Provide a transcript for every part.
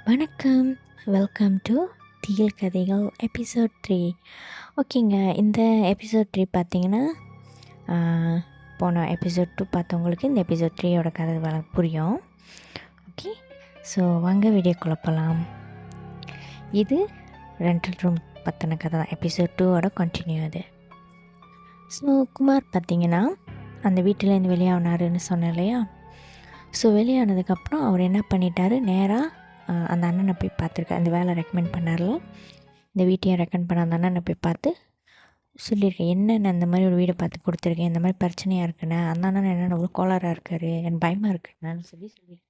வணக்கம். Welcome to திகில் கதைகள் எபிசோட் 3. ஓகேங்க. இந்த எபிசோட் 3 பார்த்தீங்கன்னா, போன எபிசோட் 2 பார்த்தவங்களுக்கு இந்த எபிசோட் 3யோட கதை புரியும். ஓகே, ஸோ வாங்க வீடியோக்குள்ளே போகலாம். இது ரெண்டல் ரூம் பற்றின கதை தான். எபிசோட் 2வோட கண்டினியூ அது. ஸோ குமார் பார்த்தீங்கன்னா அந்த வீட்டிலேருந்து வெளியானாருன்னு சொன்னேன் இல்லையா? ஸோ வெளியானதுக்கப்புறம் அவர் என்ன பண்ணிட்டார், நேராக அந்த அண்ணனை போய் பார்த்துருக்காரு. அந்த வேலை ரெக்கமெண்ட் பண்ணார்ல, இந்த வீட்டையும் ரெக்கமெண்ட் பண்ண அந்த அண்ணனை போய் பார்த்து சொல்லியிருக்கேன், என்னென்ன இந்த மாதிரி ஒரு வீடை பார்த்து கொடுத்துருக்கேன், இந்த மாதிரி பிரச்சனையாக இருக்குண்ணே, அந்த அண்ணன் என்னென்ன அவ்வளோ கோளாறாக இருக்கார், எனக்கு பயமாக இருக்குண்ணான்னு சொல்லியிருக்கேன்.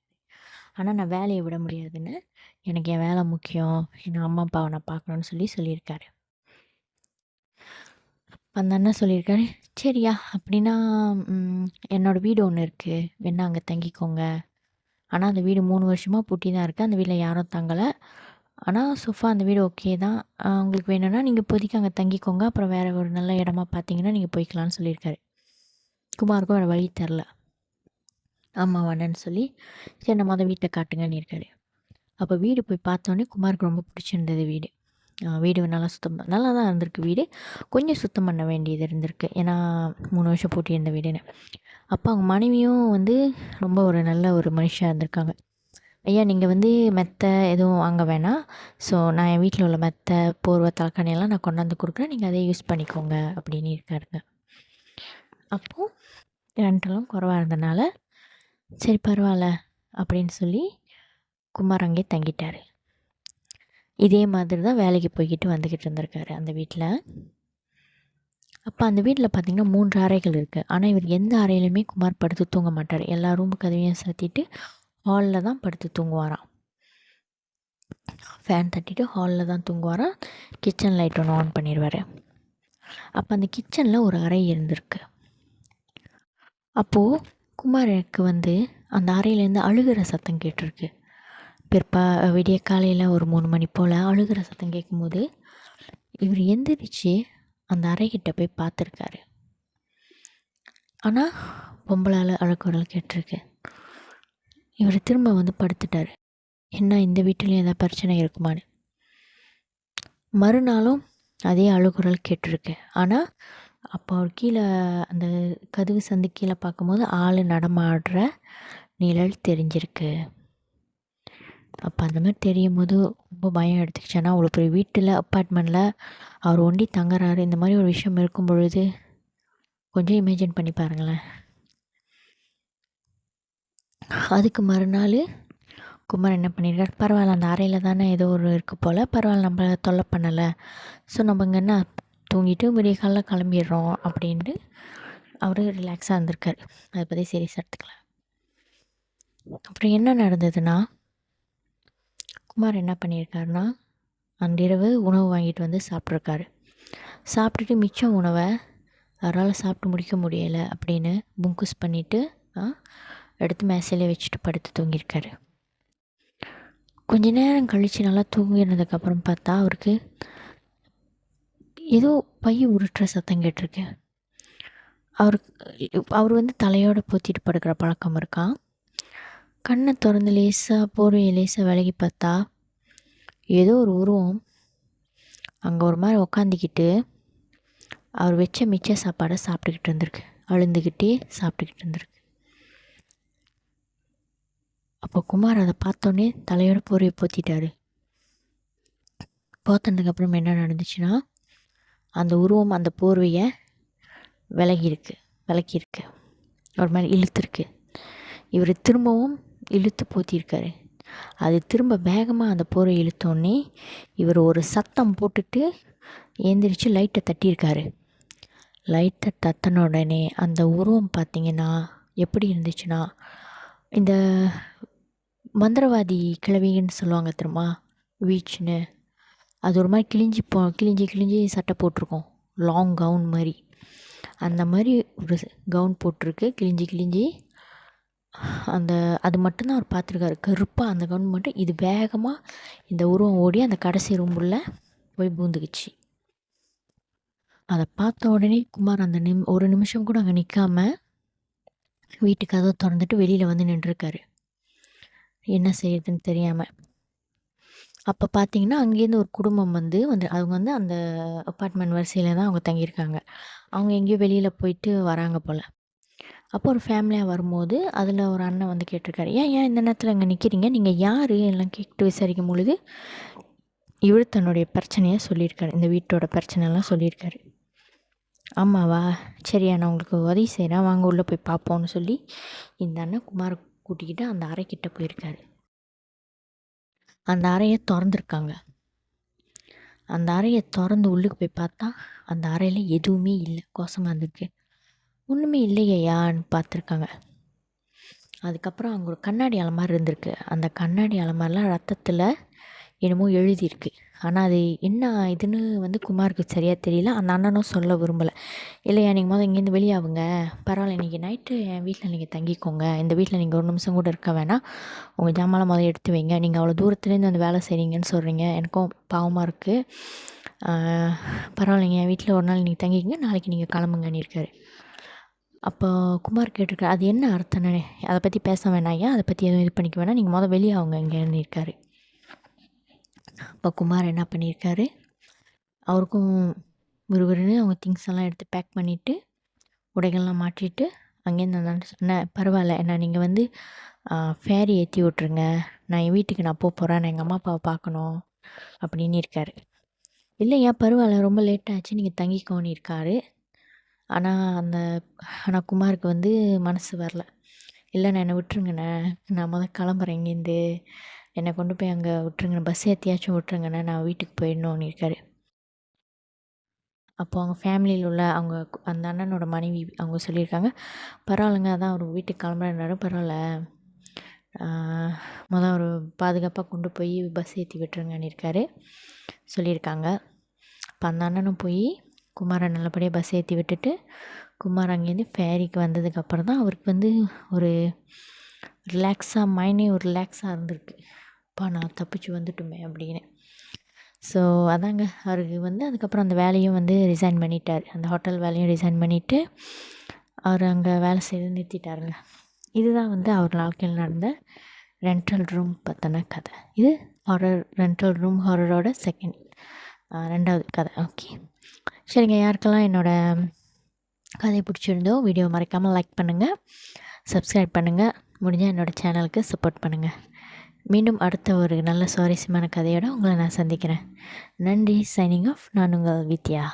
ஆனால் நான் வேலையை விட முடியாதுன்னு, எனக்கு என் வேலை முக்கியம், என் அம்மா அப்பாவை நான் பார்க்கணுன்னு சொல்லியிருக்காரு. அந்த அண்ணன் சொல்லியிருக்காரு, சரியா அப்படின்னா என்னோடய வீடு ஒன்று இருக்குது, வேணா அங்கே தங்கிக்கோங்க. ஆனால் அந்த வீடு 3 வருஷமாக பூட்டி தான் இருக்குது, அந்த வீட்டில் யாரும் தங்கலை. ஆனால் சோஃபா அந்த வீடு ஓகே தான், உங்களுக்கு வேணும்னா நீங்கள் இப்போதைக்கு அங்கே தங்கிக்கோங்க, அப்புறம் வேறு ஒரு நல்ல இடமா பார்த்தீங்கன்னா நீங்கள் போய்க்கலான்னு சொல்லியிருக்காரு. குமாருக்கும் வேறு வழி தரல, ஆமாம் வேணான்னு சொல்லி சரி நம்ம அதை வீட்டை காட்டுங்கன்னு இருக்காரு. அப்போ வீடு போய் பார்த்தோன்னே குமாருக்கு ரொம்ப பிடிச்சிருந்தது வீடு. வீடு நல்லா தான் இருந்திருக்கு வீடு, கொஞ்சம் சுத்தம் பண்ண வேண்டியது இருந்திருக்கு, ஏன்னா 3 வருஷம் பூட்டி இருந்த வீடுன்னு. அப்போ அவங்க மனைவியும் ரொம்ப ஒரு நல்ல ஒரு மனுஷாக இருந்திருக்காங்க. ஐயா நீங்கள் மெத்தை எதுவும் வாங்க வேணாம், ஸோ நான் என் வீட்டில் உள்ள மெத்தை போர்வை தலைக்காணியெல்லாம் நான் கொண்டாந்து கொடுக்குறேன், நீங்கள் அதை யூஸ் பண்ணிக்கோங்க அப்படின்னு இருக்காருங்க. அப்போது ரெண்டெல்லாம் குறைவாக இருந்தனால சரி பரவாயில்ல அப்படின்னு சொல்லி குமார் அங்கே தங்கிட்டார். இதே மாதிரி தான் வேலைக்கு போய்கிட்டு வந்துக்கிட்டு இருந்திருக்காரு அந்த வீட்டில். அப்போ அந்த வீட்டில் பார்த்திங்கன்னா 3 அறைகள் இருக்குது. ஆனால் இவர் எந்த அறையிலுமே குமார் படுத்து தூங்க மாட்டார். எல்லா ரூமு கதவையும் சாத்திட்டு ஹாலில் தான் படுத்து தூங்குவாராம். ஃபேன் தட்டிட்டு ஹாலில் தான் தூங்குவாராம். கிச்சன் லைட் ஒன்று ஆன் பண்ணிடுவார். அப்போ அந்த கிச்சனில் ஒரு அறை இருந்திருக்கு. அப்போது குமாருக்கு அந்த அறையிலேருந்து அழுகிற சத்தம் கேட்டிருக்கு. விடிய காலையில் ஒரு 3 மணி போல் அழுகிற சத்தம் கேட்கும்போது இவர் எந்திரிச்சு அந்த அறைக்கிட்ட போய் பார்த்துருக்காரு. ஆனால் பொம்பளால் அழுகுரல் கேட்டிருக்கு. இவர் திரும்ப படுத்துட்டார், என்ன இந்த வீட்டிலையும் எதாவது பிரச்சனை இருக்குமான்னு. மறுநாளும் அதே அழுகுரல் கேட்டிருக்கு. ஆனால் அப்போ அவர் கீழே அந்த கதவு சந்து கீழே பார்க்கும்போது ஆள் நடமாடுற நிழல் தெரிஞ்சிருக்கு. அப்போ அந்த மாதிரி தெரியும் போது ரொம்ப பயம் எடுத்துக்கிச்சு. ஆனால் அவ்வளோ பெரிய வீட்டில் அப்பார்ட்மெண்ட்டில் அவர் ஒண்டி தங்குறாரு, இந்த மாதிரி ஒரு விஷயம் இருக்கும் பொழுது கொஞ்சம் இமேஜின் பண்ணி பாருங்களேன். அதுக்கு மறுநாள் குமார் என்ன பண்ணியிருக்காரு, பரவாயில்ல அந்த அறையில் தானே ஏதோ ஒரு இருக்குது போல், பரவாயில்ல நம்மளை தொல்லை பண்ணலை, ஸோ நம்ம இங்கே என்ன தூங்கிட்டு விடிய காலையில் கிளம்பிடுறோம் அப்படின்ட்டு அவர் ரிலாக்ஸாக இருந்திருக்காரு. அதை பற்றி சீரியஸாக எடுத்துக்கலாம். அப்புறம் என்ன நடந்ததுன்னா, குமார் என்ன பண்ணியிருக்காருன்னா அன்றிரவு உணவு வாங்கிட்டு சாப்பிட்ருக்காரு. சாப்பிட்டுட்டு மிச்சம் உணவை அவரால் சாப்பிட்டு முடிக்க முடியலை அப்படின்னு புங்குஸ் பண்ணிவிட்டு எடுத்து மேசையிலே வச்சுட்டு படுத்து தூங்கியிருக்காரு. கொஞ்ச நேரம் கழித்து நல்லா தூங்கினதுக்கப்புறம் பார்த்தா அவருக்கு ஏதோ பை உருட்டுற சத்தம் கேட்டிருக்கு. அவர் தலையோடு போத்திட்டு படுக்கிற பழக்கம் இருக்கான். கண்ணை திறந்து லேசாக போர்வையை லேசாக விலகி பார்த்தா ஏதோ ஒரு உருவம் அங்கே ஒரு மாதிரி உக்காந்திக்கிட்டு அவர் வச்ச மிச்ச சாப்பாடை சாப்பிட்டுக்கிட்டு இருந்திருக்கு, அழுந்துக்கிட்டே சாப்பிட்டுக்கிட்டு இருந்திருக்கு. அப்போ குமார் அதை பார்த்தோன்னே தலையோட போர்வையை போத்திட்டாரு. போத்தினதுக்கப்புறம் என்ன நடந்துச்சுன்னா, அந்த உருவம் அந்த போர்வையை விலக்கியிருக்கு, ஒரு மாதிரி இழுத்துருக்கு. இவர் திரும்பவும் இழுத்து போத்தியிருக்காரு. அது திரும்ப வேகமாக அந்த போரை இழுத்தோடனே இவர் ஒரு சத்தம் போட்டுட்டு ஏந்திரிச்சு லைட்டை தட்டியிருக்காரு. லைட்டை தட்டின உடனே அந்த உருவம் பார்த்திங்கன்னா எப்படி இருந்துச்சுன்னா, இந்த மந்திரவாதி கிழவின்னு சொல்லுவாங்க தெரியுமா, வீச்சுன்னு, அது ஒரு மாதிரி கிழிஞ்சி சட்டை போட்டிருக்கோம், லாங் கவுன் மாதிரி. அந்த மாதிரி ஒரு கவுன் போட்டிருக்கு, கிழிஞ்சி அது மட்டும்தான் அவர் பார்த்துருக்காரு, கருப்பாக அந்த கவுன் மட்டும். இது வேகமாக இந்த உருவம் ஓடி அந்த கடைசி ரூம்புள்ள போய் பூந்துக்குச்சு. அதை பார்த்த உடனே குமார் அந்த ஒரு நிமிஷம் கூட அங்கே நிற்காம வீட்டுக்கு கதவை திறந்துட்டு வெளியில் நின்றுருக்காரு, என்ன செய்யறதுன்னு தெரியாமல். அப்போ பார்த்தீங்கன்னா, அங்கேருந்து ஒரு குடும்பம் வந்து அவங்க வந்து அந்த அப்பார்ட்மெண்ட் வரிசையில தான் அவங்க தங்கியிருக்காங்க. அவங்க எங்கேயோ வெளியில போயிட்டு வராங்க போல. அப்போ ஒரு ஃபேமிலியா வரும்போது, அதில ஒரு அண்ணன் வந்து கேட்டிருக்காரு, "ஏன் இந்த நேரத்தில இங்க நிக்கிறீங்க? நீங்க யாரு?" எல்லாம் கேட்டு விசாரிக்கும் பொழுது, இவரு தன்னுடைய பிரச்சனைய சொல்லியிருக்காரு. இந்த வீட்டோட பிரச்சனைலாம் சொல்லியிருக்காரு. "ஆமாவா? சரியா நான் உங்களுக்கு உதவி செய்றேன். வாங்க உள்ள போய் பார்ப்போம்னு" சொல்லி, இந்த அண்ணன் குமார கூட்டிக்கிட்டு அந்த அறைக்கிட்ட போயிருக்காரு. அந்த அறைய தொறந்துருக்காங்க. அந்த அறைய தொறந்து உள்ளுக்கு போய் பார்த்தா, அந்த அறையில எதுவுமே இல்ல. கோசமா இருந்திருக்கு. ஒண்ணுமே இல்லையேயான்னு பார்த்துருக்காங்க. அதுக்கப்புறம் அங்க ஒரு கண்ணாடி அலமாரி இருந்திருக்கு. அந்த கண்ணாடி அலமாரில ரத்தத்தில என்னமோ எழுதியிருக்கு. ஆனா அது என்ன இதுன்னு வந்து குமாருக்கு சரியா தெரியல. அந்த அண்ணனும் சொல்ல விரும்பல. "இல்லையா நீங்க மொத இங்கேருந்து வெளியாவுங்க. பரவாயில்ல இன்னைக்கு நைட்டு என் வீட்ல நீங்க தங்கிக்கோங்க. இந்த வீட்ல நீங்க ஒரு நிமிஷம் கூட இருக்க வேணாம். உங்க ஜாமான்லாம் மொத எடுத்து வைங்க. நீங்க அவ்வளோ தூரத்துலேருந்து வந்து வேலை செய்றீங்கன்னு சொல்றீங்க. எனக்கும் பாவமா இருக்கு. பரவாயில்லைங்க என் வீட்ல ஒரு நாள் நீங்க தங்கிக்கங்க. நாளைக்கு நீங்க கிளம்புங்கன்னு" இருக்காரு. அப்போ குமார் கேட்டிருக்காரு, "அது என்ன அர்த்தம்னு? அத பத்தி பேச வேணாம் ஐயா. அத பத்தி எதுவும் இது பண்ணிக்க வேணாம். நீங்க மொத வெளிய ஆவுங்க இங்கேன்னு" இருக்காரு. அப்போ குமார் என்ன பண்ணியிருக்காரு, அவருக்கும் விறுவிறுன்னு அவங்க திங்ஸ் எல்லாம் எடுத்து பேக் பண்ணிட்டு, உடைகள்லாம் மாட்டிட்டு, அங்கேருந்து அந்த அண்ணன்ட்ட "அண்ணே பரவால்ல. என்ன நீங்க வந்து ஃபேரி ஏத்தி விட்டுருங்க. நான் என் வீட்டுக்கு நான் போறேன். நான் எங்க அம்மா அப்பாவ பார்க்கணும்" அப்படின்னு இருக்காரு. "இல்லையா பரவால்ல. ரொம்ப லேட் ஆச்சு. நீங்க தங்கிக்கோன்னு" இருக்காரு. ஆனா அந்த ஆனா குமாருக்கு வந்து மனசு வரல. "இல்லண்ணே என்னை விட்டுருங்கண்ணே. நான் மொத கிளம்புறேன் இங்கேருந்து. என்னை கொண்டு போய் அங்கே விட்டுருங்கண்ணே. பஸ் ஏற்றியாச்சும் விட்டுருங்கண்ணே. நான் வீட்டுக்கு போயிடணும்னு" இருக்காரு. அப்போ அவங்க ஃபேமிலியில் உள்ள அவங்க அந்த அண்ணனோட மனைவி அவங்க சொல்லியிருக்காங்க, "பரவாயில்லங்க அதான் அவர் வீட்டுக்கு கிளம்புறேன்னாரு. பரவாயில்ல. மொத அவரு பாதுகாப்பாக கொண்டு போய் பஸ் ஏற்றி விட்டுருங்கன்னு" இருக்காரு சொல்லியிருக்காங்க. அப்போ அந்த அண்ணனும் போய் குமாரை நல்லபடியாக பஸ் ஏற்றி விட்டுட்டு, குமார் அங்கேருந்து ஃபேரிக்கு வந்ததுக்கப்புறம் தான் அவருக்கு வந்து ஒரு மைண்டே ஒரு ரிலாக்ஸாக இருந்திருக்கு. "அப்பா நான் தப்பிச்சு வந்துட்டோமே" அப்படின்னு. ஸோ அதாங்க அவருக்கு வந்து அதுக்கப்புறம் அந்த வேலையும் வந்து ரிசைன் பண்ணிட்டார். அந்த ஹோட்டல் வேலையும் ரிசைன் பண்ணிவிட்டு, அவர் அங்கே வேலை செய்யறத நிறுத்திட்டாருங்க. இதுதான் வந்து அவர் வாழ்க்கையில் நடந்த ரென்டல் ரூம் பற்றின கதை. இது ரென்டல் ரூம் ஹாரரோட 2வது கதை. ஓகே. சரிங்க, யாருக்கெல்லாம் என்னோடய கதை பிடிச்சிருந்தோ வீடியோ மறக்காமல் லைக் பண்ணுங்கள், சப்ஸ்கிரைப் பண்ணுங்கள், முடிஞ்சால் என்னோடய சேனலுக்கு சப்போர்ட் பண்ணுங்கள். மீண்டும் அடுத்த ஒரு நல்ல சுவாரஸ்யமான கதையோடு உங்களை நான் சந்திக்கிறேன். நன்றி. Signing off. நான் உங்கள் வித்யா.